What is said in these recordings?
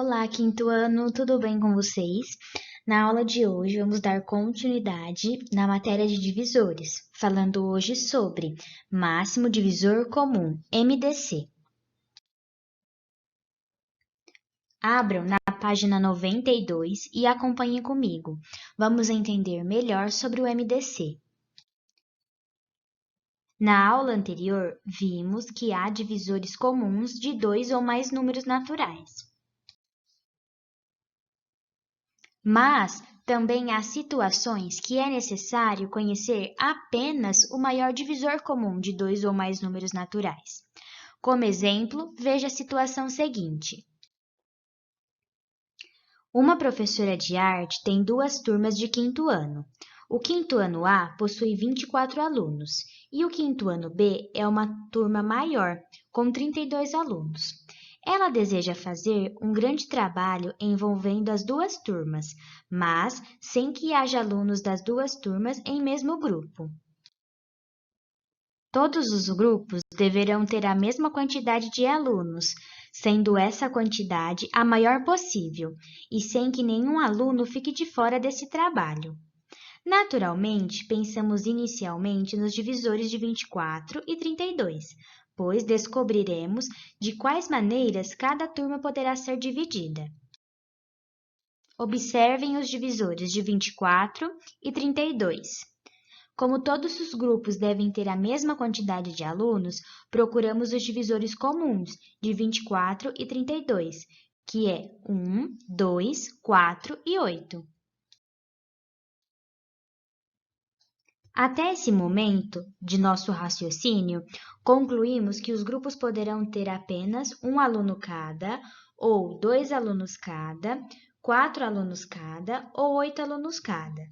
Olá, quinto ano, tudo bem com vocês? Na aula de hoje, vamos dar continuidade na matéria de divisores, falando hoje sobre máximo divisor comum, MDC. Abram na página 92 e acompanhem comigo. Vamos entender melhor sobre o MDC. Na aula anterior, vimos que há divisores comuns de dois ou mais números naturais. Mas também há situações que é necessário conhecer apenas o maior divisor comum de dois ou mais números naturais. Como exemplo, veja a situação seguinte. Uma professora de arte tem duas turmas de quinto ano. O quinto ano A possui 24 alunos e o quinto ano B é uma turma maior, com 32 alunos. Ela deseja fazer um grande trabalho envolvendo as duas turmas, mas sem que haja alunos das duas turmas em mesmo grupo. Todos os grupos deverão ter a mesma quantidade de alunos, sendo essa quantidade a maior possível, e sem que nenhum aluno fique de fora desse trabalho. Naturalmente, pensamos inicialmente nos divisores de 24 e 32, pois descobriremos de quais maneiras cada turma poderá ser dividida. Observem os divisores de 24 e 32. Como todos os grupos devem ter a mesma quantidade de alunos, procuramos os divisores comuns de 24 e 32, que é 1, 2, 4 e 8. Até esse momento de nosso raciocínio, concluímos que os grupos poderão ter apenas um aluno cada, ou dois alunos cada, 4 alunos cada ou 8 alunos cada,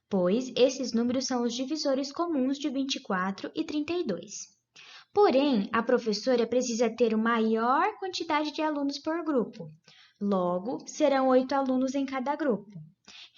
pois esses números são os divisores comuns de 24 e 32. Porém, a professora precisa ter uma maior quantidade de alunos por grupo. Logo, serão 8 alunos em cada grupo.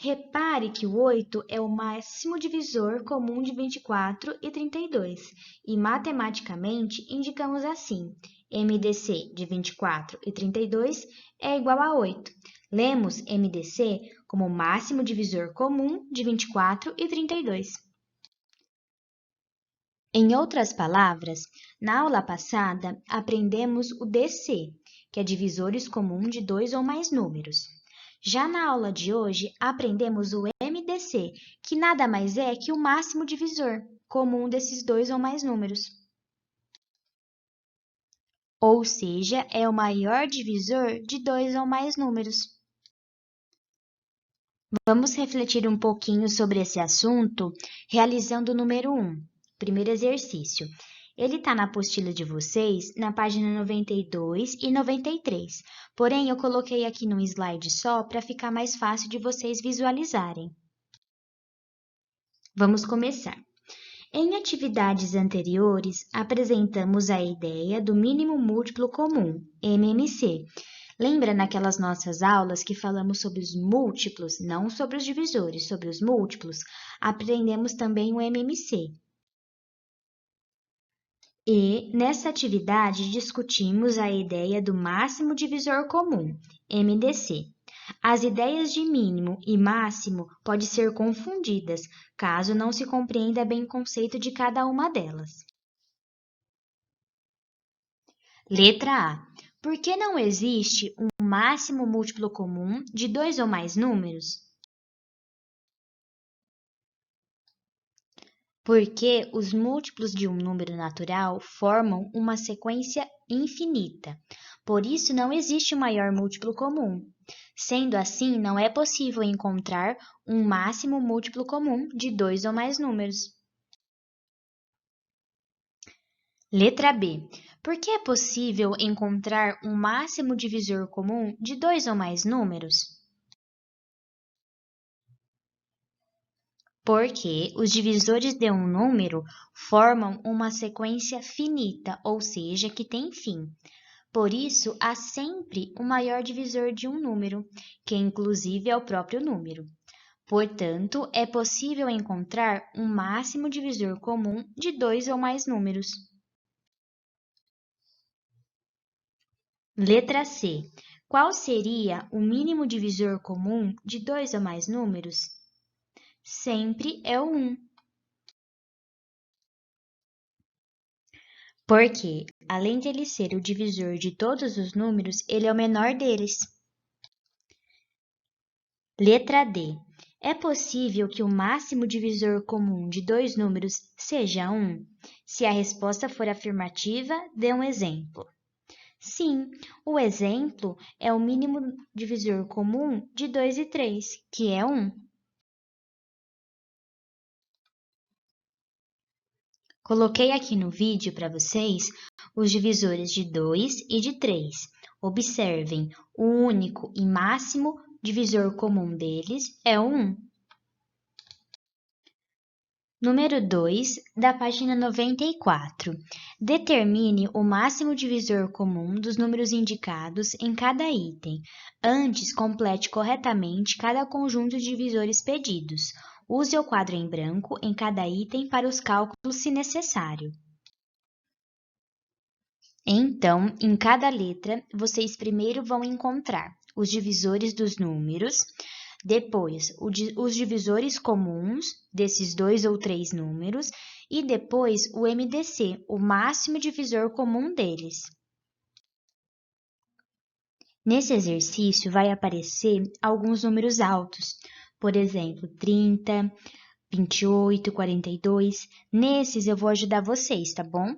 Repare que o 8 é o máximo divisor comum de 24 e 32, e matematicamente indicamos assim: MDC de 24 e 32 é igual a 8. Lemos MDC como o máximo divisor comum de 24 e 32. Em outras palavras, na aula passada aprendemos o DC, que é divisores comum de dois ou mais números. Já na aula de hoje, aprendemos o MDC, que nada mais é que o máximo divisor comum desses dois ou mais números. Ou seja, é o maior divisor de dois ou mais números. Vamos refletir um pouquinho sobre esse assunto realizando o número 1, primeiro exercício. Ele está na apostila de vocês, na página 92 e 93. Porém, eu coloquei aqui num slide só para ficar mais fácil de vocês visualizarem. Vamos começar. Em atividades anteriores, apresentamos a ideia do mínimo múltiplo comum, MMC. Lembra naquelas nossas aulas que falamos sobre os múltiplos, não sobre os divisores, sobre os múltiplos? Aprendemos também o MMC. E, nessa atividade, discutimos a ideia do máximo divisor comum, MDC. As ideias de mínimo e máximo podem ser confundidas, caso não se compreenda bem o conceito de cada uma delas. Letra A. Por que não existe um máximo múltiplo comum de dois ou mais números? Porque os múltiplos de um número natural formam uma sequência infinita. Por isso, não existe um maior múltiplo comum. Sendo assim, não é possível encontrar um máximo múltiplo comum de dois ou mais números. Letra B. Por que é possível encontrar um máximo divisor comum de dois ou mais números? Porque os divisores de um número formam uma sequência finita, ou seja, que tem fim. Por isso, há sempre o maior divisor de um número, que inclusive é o próprio número. Portanto, é possível encontrar um máximo divisor comum de dois ou mais números. Letra C. Qual seria o mínimo divisor comum de dois ou mais números? Sempre é o 1. Porque, além de ele ser o divisor de todos os números, ele é o menor deles. Letra D. É possível que o máximo divisor comum de dois números seja 1? Se a resposta for afirmativa, dê um exemplo. Sim, o exemplo é o mínimo divisor comum de 2 e 3, que é 1. Coloquei aqui no vídeo para vocês os divisores de 2 e de 3. Observem, o único e máximo divisor comum deles é o 1. Número 2, da página 94. Determine o máximo divisor comum dos números indicados em cada item. Antes, complete corretamente cada conjunto de divisores pedidos. Use o quadro em branco em cada item para os cálculos, se necessário. Então, em cada letra, vocês primeiro vão encontrar os divisores dos números, depois os divisores comuns desses 2 ou 3 números e depois o MDC, o máximo divisor comum deles. Nesse exercício vai aparecer alguns números altos, por exemplo, 30, 28, 42. Nesses eu vou ajudar vocês, tá bom?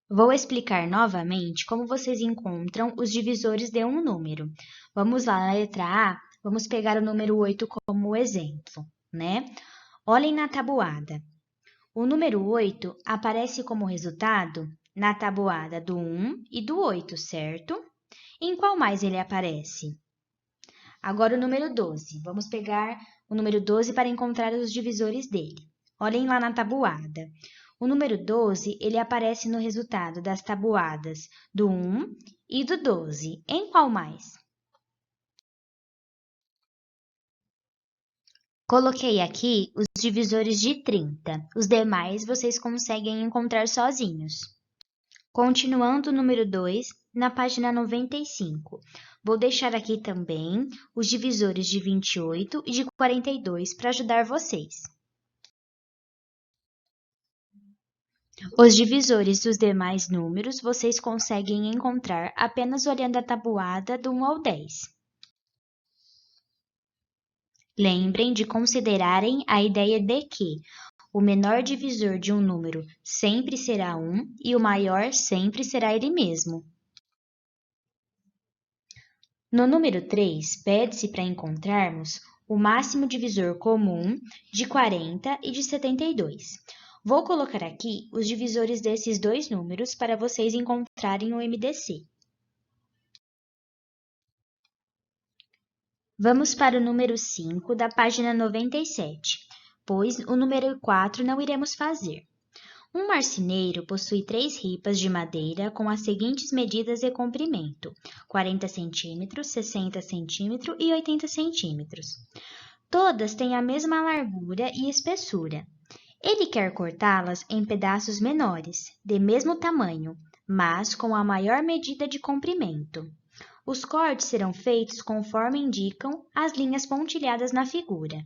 Vou explicar novamente como vocês encontram os divisores de um número. Vamos lá, na letra A, vamos pegar o número 8 como exemplo, né? Olhem na tabuada. O número 8 aparece como resultado na tabuada do 1 e do 8, certo? Em qual mais ele aparece? Agora o número 12. Vamos pegar o número 12 para encontrar os divisores dele. Olhem lá na tabuada. O número 12, ele aparece no resultado das tabuadas do 1 e do 12. Em qual mais? Coloquei aqui os divisores de 30. Os demais vocês conseguem encontrar sozinhos. Continuando o número 2, na página 95. Vou deixar aqui também os divisores de 28 e de 42 para ajudar vocês. Os divisores dos demais números vocês conseguem encontrar apenas olhando a tabuada do 1 ao 10. Lembrem de considerarem a ideia de que o menor divisor de um número sempre será 1 e o maior sempre será ele mesmo. No número 3, pede-se para encontrarmos o máximo divisor comum de 40 e de 72. Vou colocar aqui os divisores desses dois números para vocês encontrarem o MDC. Vamos para o número 5 da página 97, pois o número 4 não iremos fazer. Um marceneiro possui 3 ripas de madeira com as seguintes medidas de comprimento: 40 cm, 60 cm e 80 cm. Todas têm a mesma largura e espessura. Ele quer cortá-las em pedaços menores, de mesmo tamanho, mas com a maior medida de comprimento. Os cortes serão feitos conforme indicam as linhas pontilhadas na figura.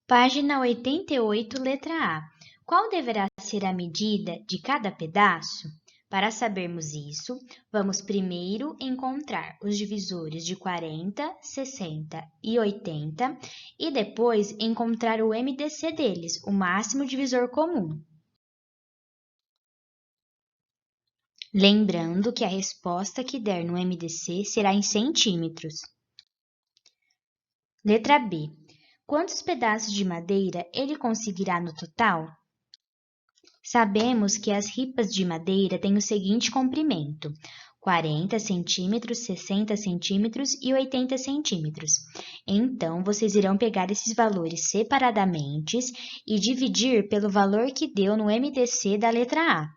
Página 88, letra A. Qual deverá ser a medida de cada pedaço? Para sabermos isso, vamos primeiro encontrar os divisores de 40, 60 e 80 e depois encontrar o MDC deles, o máximo divisor comum. Lembrando que a resposta que der no MDC será em centímetros. Letra B. Quantos pedaços de madeira ele conseguirá no total? Sabemos que as ripas de madeira têm o seguinte comprimento: 40 centímetros, 60 centímetros e 80 centímetros. Então, vocês irão pegar esses valores separadamente e dividir pelo valor que deu no MDC da letra A.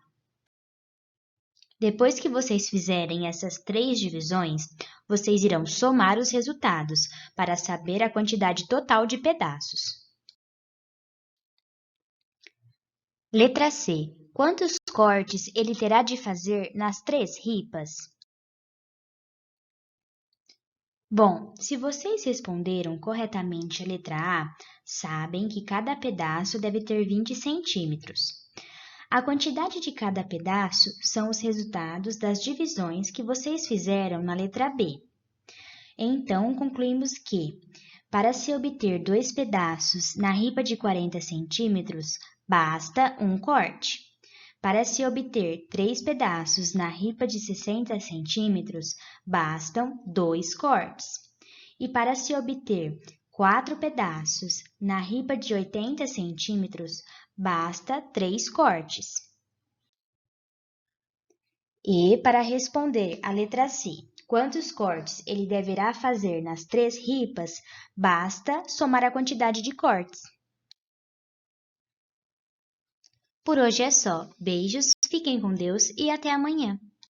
Depois que vocês fizerem essas 3 divisões, vocês irão somar os resultados para saber a quantidade total de pedaços. Letra C. Quantos cortes ele terá de fazer nas 3 ripas? Bom, se vocês responderam corretamente a letra A, sabem que cada pedaço deve ter 20 centímetros. A quantidade de cada pedaço são os resultados das divisões que vocês fizeram na letra B. Então, concluímos que, para se obter 2 pedaços na ripa de 40 centímetros, basta um corte. Para se obter 3 pedaços na ripa de 60 centímetros, bastam 2 cortes. E para se obter 4 pedaços na ripa de 80 centímetros, basta 3 cortes. E para responder a letra C, quantos cortes ele deverá fazer nas 3 ripas, basta somar a quantidade de cortes. Por hoje é só. Beijos, fiquem com Deus e até amanhã.